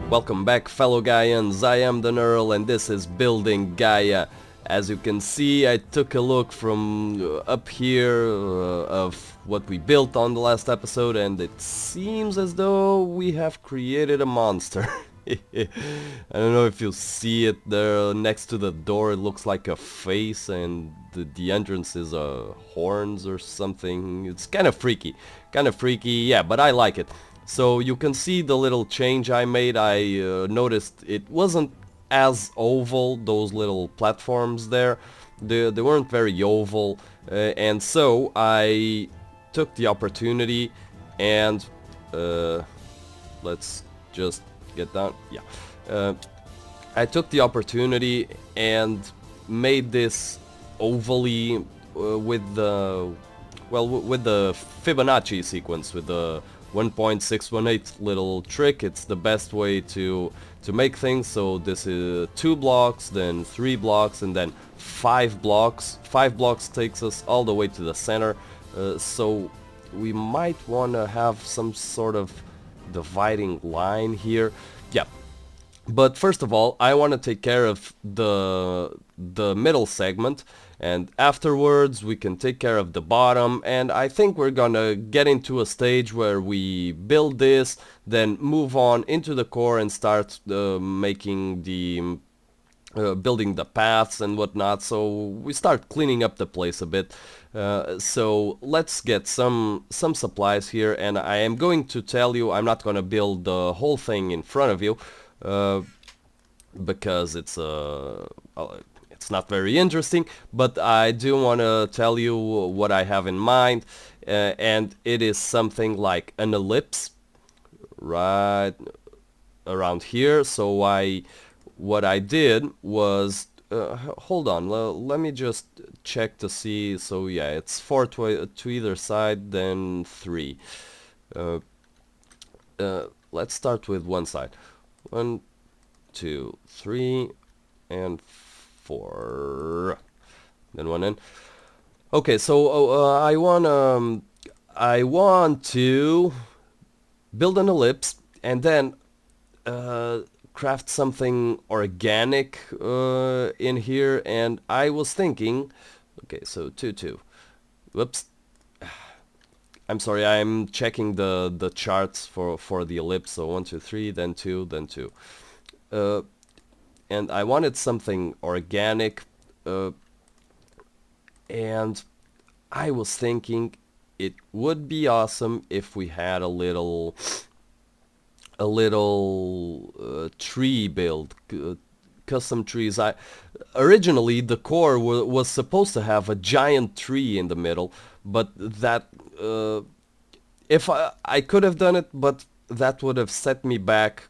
Welcome back, fellow Gaians. I am the Earl and this is Building Gaia. As you can see, I took a look from up here of what we built on the last episode, and it seems as though we have created a monster. I don't know if you see it there next to the door. It looks like a face, and the entrance is horns or something. It's kind of freaky, yeah, but I like it. So you can see the little change I made. I noticed it wasn't as oval, those little platforms there. They weren't very oval, and so I took the opportunity and let's just get down. Yeah, I took the opportunity and made this ovally with the with the Fibonacci sequence, with the 1.618 little trick. It's the best way to make things. So this is 2 blocks, then 3 blocks, and then 5 blocks. 5 blocks takes us all the way to the center. So we might want to have some sort of dividing line here. Yeah. But first of all, I want to take care of the middle segment, and afterwards we can take care of the bottom. And I think we're gonna get into a stage where we build this, then move on into the core and start making the building the paths and whatnot. So we start cleaning up the place a bit. So let's get some supplies here, and I am going to tell you, I'm not gonna build the whole thing in front of you. Because it's not very interesting, but I do want to tell you what I have in mind, and it is something like an ellipse right around here. So what I did was, hold on, let me just check to see. So yeah, it's 4 to either side, then 3. Let's start with one side. 1, 2, 3, and 4. Then 1 in. Okay, so I want to build an ellipse and then craft something organic in here. And I was thinking, okay, so 2, 2. Whoops. I'm sorry, I'm checking the charts for the ellipse. So 1, 2, 3, then 2, then 2. And I wanted something organic, and I was thinking it would be awesome if we had a little tree build, custom trees. Originally the core was supposed to have a giant tree in the middle, but that if I could have done it, but that would have set me back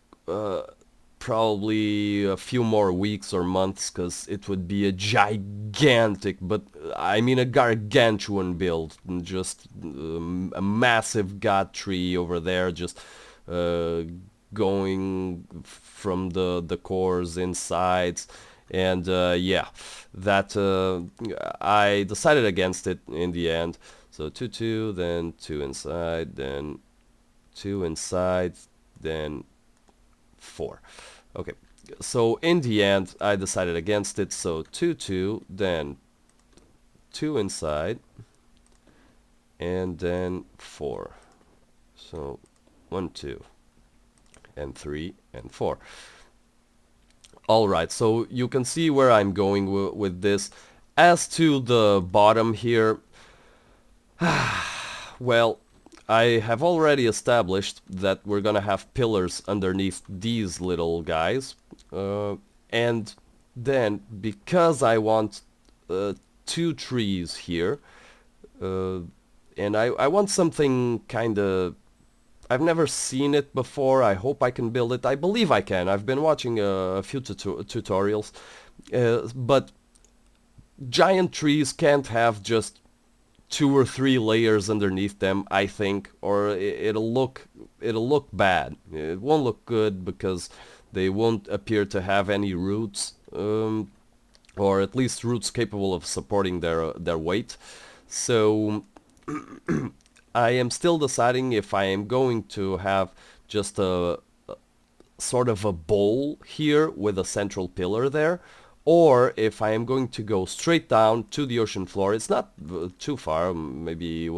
probably a few more weeks or months, because it would be a gigantic, but I mean a gargantuan build, just a massive god tree over there, just going from the cores insides. And yeah, that I decided against it in the end. So 2, 2, then 2 inside, then 2 inside, then 4. Okay, so in the end I decided against it. So 2, 2, then 2 inside, and then 4. So 1, 2, and 3, and 4. Alright, so you can see where I'm going with this. As to the bottom here, well, I have already established that we're gonna have pillars underneath these little guys, and then because I want 2 trees here, and I want something kinda, I've never seen it before. I hope I can build it. I believe I can. I've been watching a few tutorials, but giant trees can't have just 2 or 3 layers underneath them, I think, or it'll look bad. It won't look good because they won't appear to have any roots, or at least roots capable of supporting their weight. So I am still deciding if I am going to have just a sort of a bowl here with a central pillar there, or if I am going to go straight down to the ocean floor, it's not too far, maybe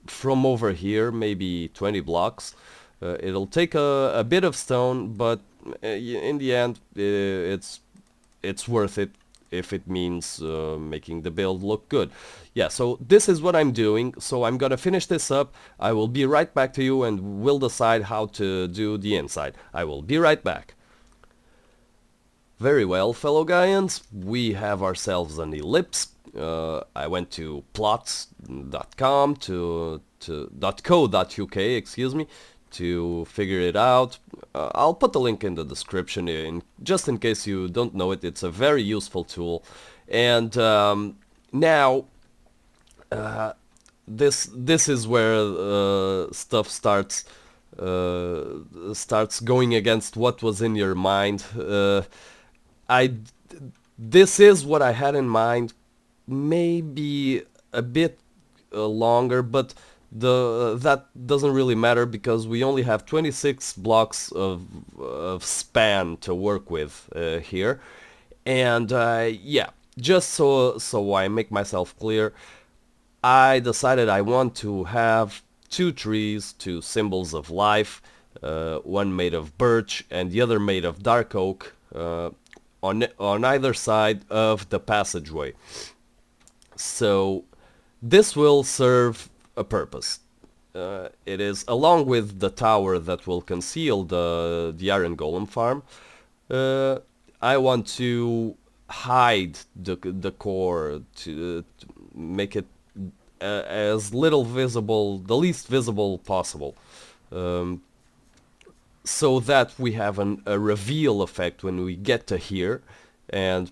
from over here, maybe 20 blocks. It'll take a bit of stone, but in the end, it's worth it if it means making the build look good. Yeah, so this is what I'm doing. So I'm gonna finish this up. I will be right back to you and we'll decide how to do the inside. I will be right back. Very well, fellow Gaians, we have ourselves an ellipse. I went to plots.com to .co.uk, excuse me, to figure it out. I'll put the link in the description just in case you don't know it. It's a very useful tool. And now this is where stuff starts going against what was in your mind. This is what I had in mind, maybe a bit longer, but that doesn't really matter because we only have 26 blocks of span to work with here. And yeah, just so I make myself clear, I decided I want to have two trees, two symbols of life, one made of birch and the other made of dark oak, on either side of the passageway. So this will serve a purpose. It is along with the tower that will conceal the iron golem farm. I want to hide the core to make it as little visible, the least visible possible. So that we have a reveal effect when we get to here, and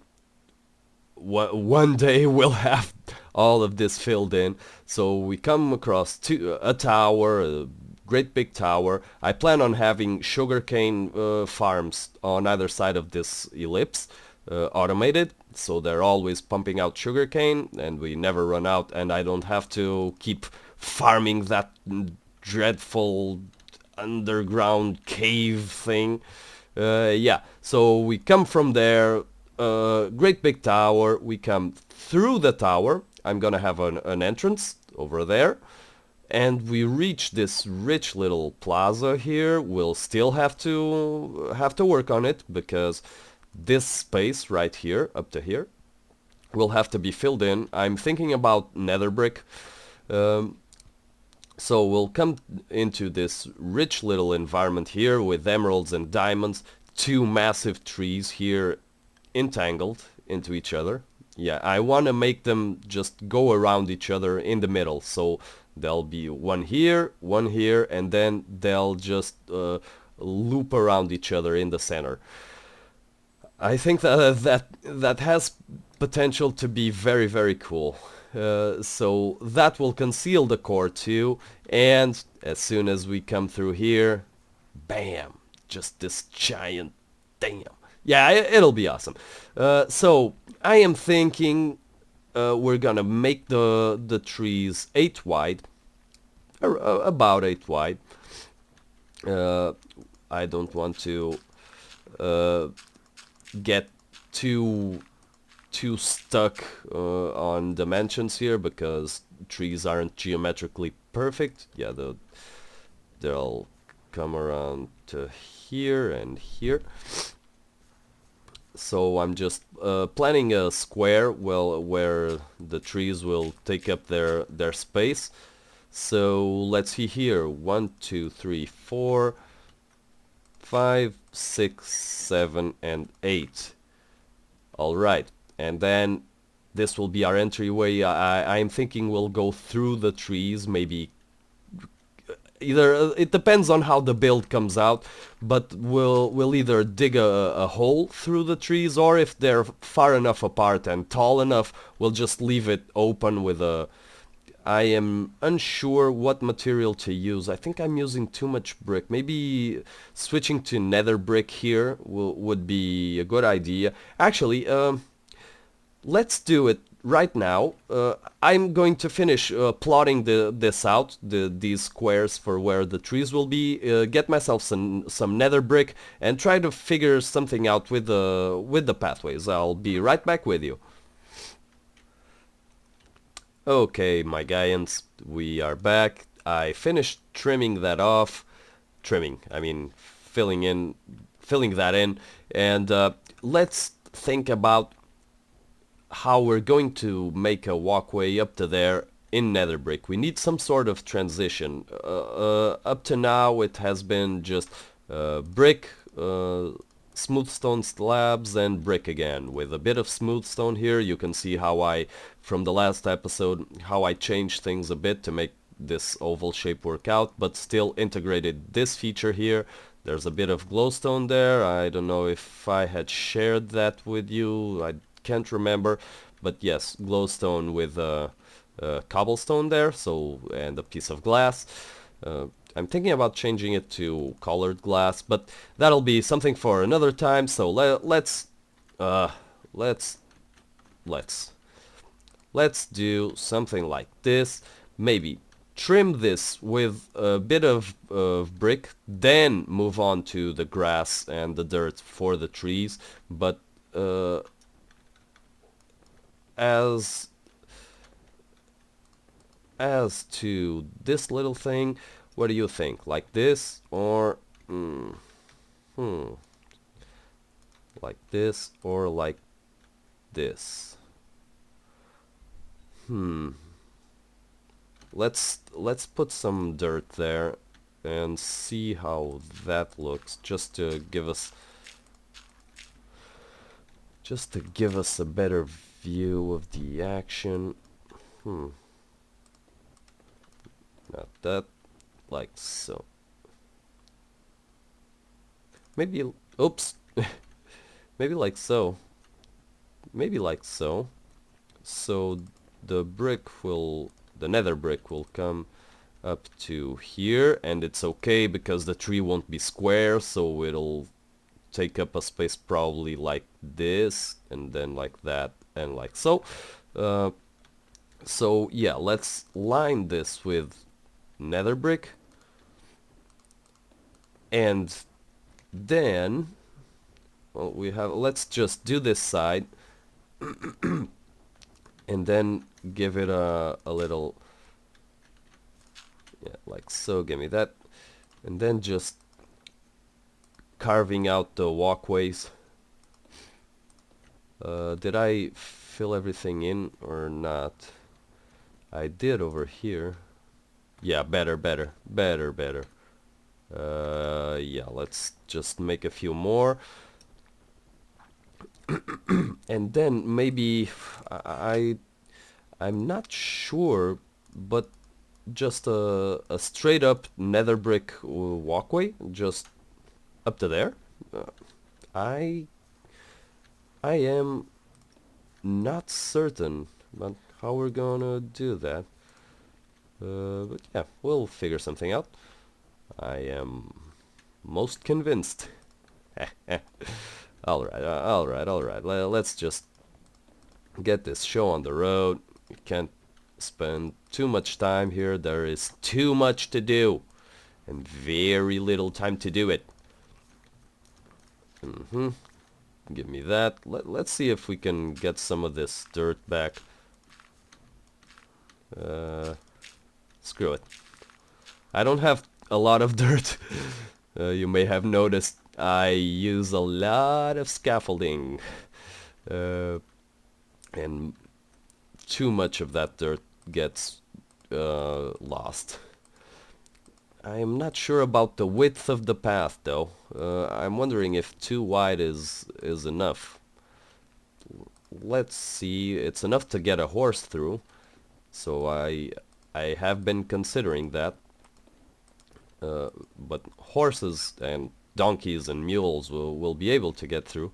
one day we'll have all of this filled in. So we come across a tower, a great big tower. I plan on having sugarcane farms on either side of this ellipse, automated, so they're always pumping out sugarcane and we never run out, and I don't have to keep farming that dreadful underground cave thing. Yeah, so we come from there, great big tower, we come through the tower. I'm gonna have an entrance over there, and we reach this rich little plaza here. We'll still have to work on it because this space right here, up to here, will have to be filled in. I'm thinking about nether brick. So we'll come into this rich little environment here with emeralds and diamonds, two massive trees here entangled into each other. Yeah, I want to make them just go around each other in the middle. So there'll be one here, and then they'll just loop around each other in the center. I think that has potential to be very, very cool. So that will conceal the core too, and as soon as we come through here, bam, just this giant, damn. Yeah, it'll be awesome. So I am thinking we're gonna make the trees 8 wide, about 8 wide. I don't want to get too stuck on dimensions here because trees aren't geometrically perfect. Yeah, they'll come around to here and here. So I'm just planning a square where the trees will take up their space. So let's see here, 1, 2, 3, 4, 5, 6, 7, and 8. All right. And then this will be our entryway. I'm thinking we'll go through the trees, maybe either, it depends on how the build comes out, but we'll either dig a hole through the trees, or if they're far enough apart and tall enough, we'll just leave it open with a... I am unsure what material to use. I think I'm using too much brick. Maybe switching to nether brick here would be a good idea. Actually, let's do it right now. I'm going to finish plotting this out, these squares for where the trees will be, get myself some nether brick, and try to figure something out with the pathways. I'll be right back with you. Okay, my Gaians, we are back. I finished trimming that off. Trimming, I mean filling that in, and let's think about how we're going to make a walkway up to there in nether brick. We need some sort of transition. Up to now it has been just brick, smooth stone slabs and brick again. With a bit of smooth stone here, you can see how from the last episode, how I changed things a bit to make this oval shape work out, but still integrated this feature here. There's a bit of glowstone there. I don't know if I had shared that with you. I can't remember, but yes, glowstone with cobblestone there, so, and a piece of glass. I'm thinking about changing it to colored glass, but that'll be something for another time. So let's do something like this. Maybe trim this with a bit of brick, then move on to the grass and the dirt for the trees. But as to this little thing, what do you think? Like this, or like this, or like this? Let's put some dirt there and see how that looks, just to give us a better view of the action. Not that, like so. Maybe, oops. Maybe like so. Maybe like so. So the nether brick will come up to here, and it's okay because the tree won't be square, so it'll take up a space probably like this, and then like that, and like so. So yeah, let's line this with nether brick, and then, well, let's just do this side and then give it a little, yeah, like so. Give me that, and then just carving out the walkways. Did I fill everything in or not? I did over here. Yeah, better. Yeah, let's just make a few more. And then maybe I'm not sure, but just a straight up nether brick walkway, just up to there. I am not certain about how we're gonna do that. But yeah, we'll figure something out. I am most convinced. Alright. Let's just get this show on the road. We can't spend too much time here. There is too much to do and very little time to do it. Give me that. Let's see if we can get some of this dirt back. Screw it. I don't have a lot of dirt. You may have noticed I use a lot of scaffolding. And too much of that dirt gets lost. I'm not sure about the width of the path though. I'm wondering if too wide is enough. Let's see. It's enough to get a horse through. So I have been considering that. But horses and donkeys and mules will be able to get through.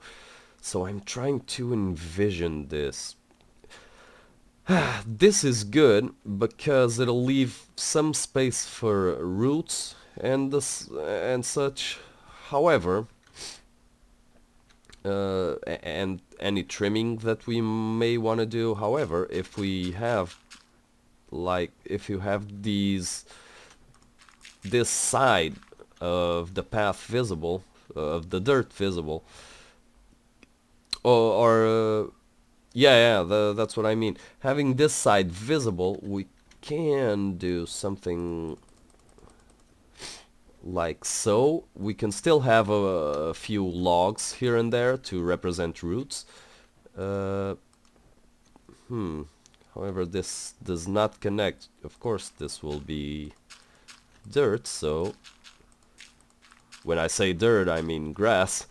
So I'm trying to envision this. This is good because it'll leave some space for roots and such. However, and any trimming that we may want to do. However, if we have, like, if you have this side of the path visible, of the dirt visible, or yeah, that's what I mean. Having this side visible, we can do something like so. We can still have a few logs here and there to represent roots. Uh, However, this does not connect. Of course, this will be dirt, so when I say dirt, I mean grass.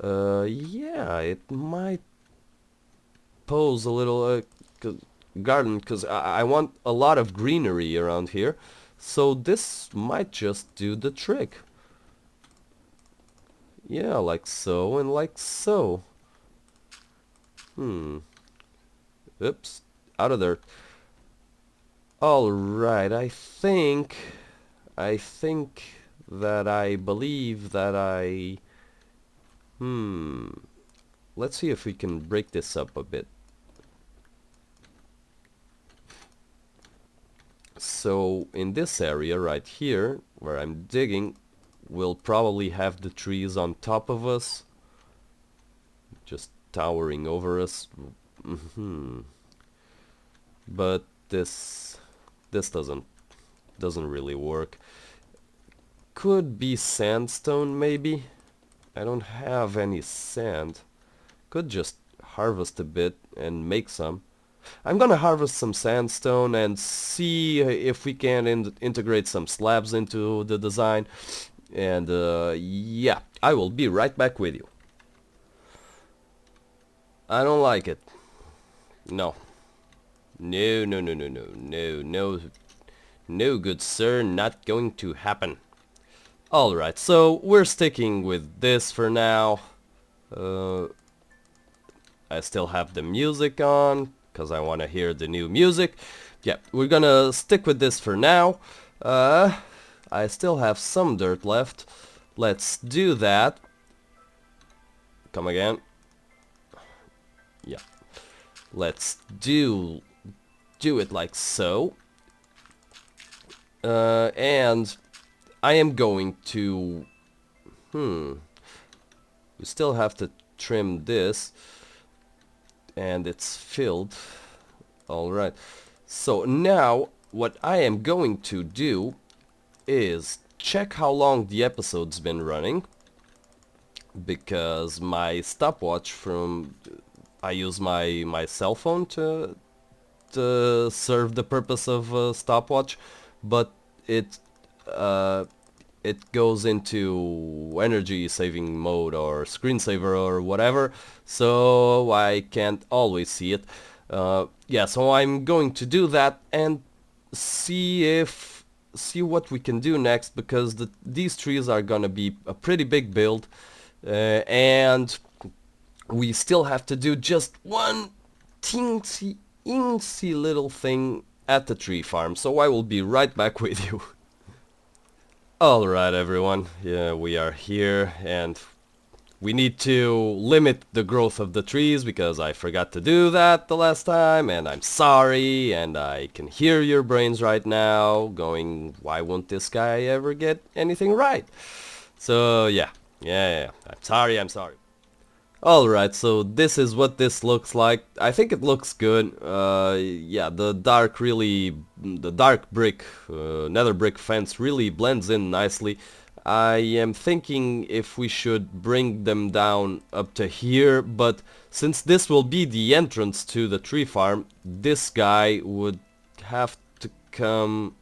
Yeah, it might pose a little garden, because I want a lot of greenery around here, so this might just do the trick. Yeah, like so and like so. Oops, out of there. Alright, I think that I believe that let's see if we can break this up a bit. So in this area right here, where I'm digging, we'll probably have the trees on top of us, just towering over us. But this doesn't really work. Could be sandstone maybe. I don't have any sand. Could just harvest a bit and make some. I'm gonna harvest some sandstone and see if we can integrate some slabs into the design. And yeah, I will be right back with you. I don't like it. No. No, no, no, no, no, no, no. No, good sir, not going to happen. Alright, so we're sticking with this for now. I still have the music on, because I want to hear the new music. Yeah, we're gonna stick with this for now. I still have some dirt left. Let's do that. Come again. Yeah. Let's do it like so. And I am going to... We still have to trim this. And it's filled. Alright. So now, what I am going to do is check how long the episode's been running. Because my stopwatch from... I use my cell phone to serve the purpose of a stopwatch, but it goes into energy saving mode or screensaver or whatever, so I can't always see it. Yeah, so I'm going to do that and see what we can do next, because these trees are gonna be a pretty big build, and we still have to do just one teensy little thing at the tree farm, so I will be right back with you. Alright everyone, yeah, we are here, and we need to limit the growth of the trees because I forgot to do that the last time, and I'm sorry, and I can hear your brains right now going, why won't this guy ever get anything right? So yeah, I'm sorry. Alright, so this is what this looks like. I think it looks good. Yeah, the dark brick, nether brick fence really blends in nicely. I am thinking if we should bring them down up to here, but since this will be the entrance to the tree farm, this guy would have to come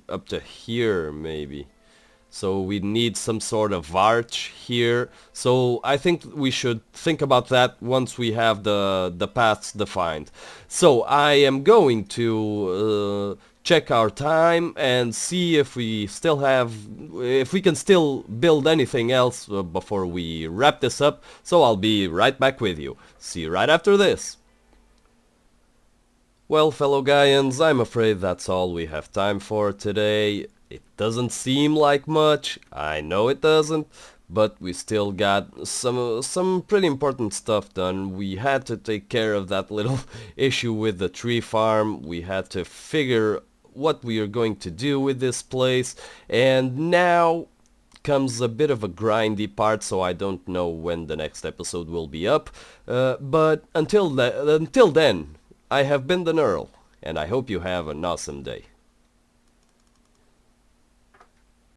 up to here maybe. So we need some sort of arch here. So I think we should think about that once we have the paths defined. So I am going to check our time and see if we can still build anything else before we wrap this up. So I'll be right back with you. See you right after this. Well, fellow Gaians, I'm afraid that's all we have time for today. It doesn't seem like much, I know it doesn't, but we still got some pretty important stuff done. We had to take care of that little issue with the tree farm. We had to figure what we are going to do with this place, and now comes a bit of a grindy part, so I don't know when the next episode will be up. But until then, I have been the Neural, and I hope you have an awesome day.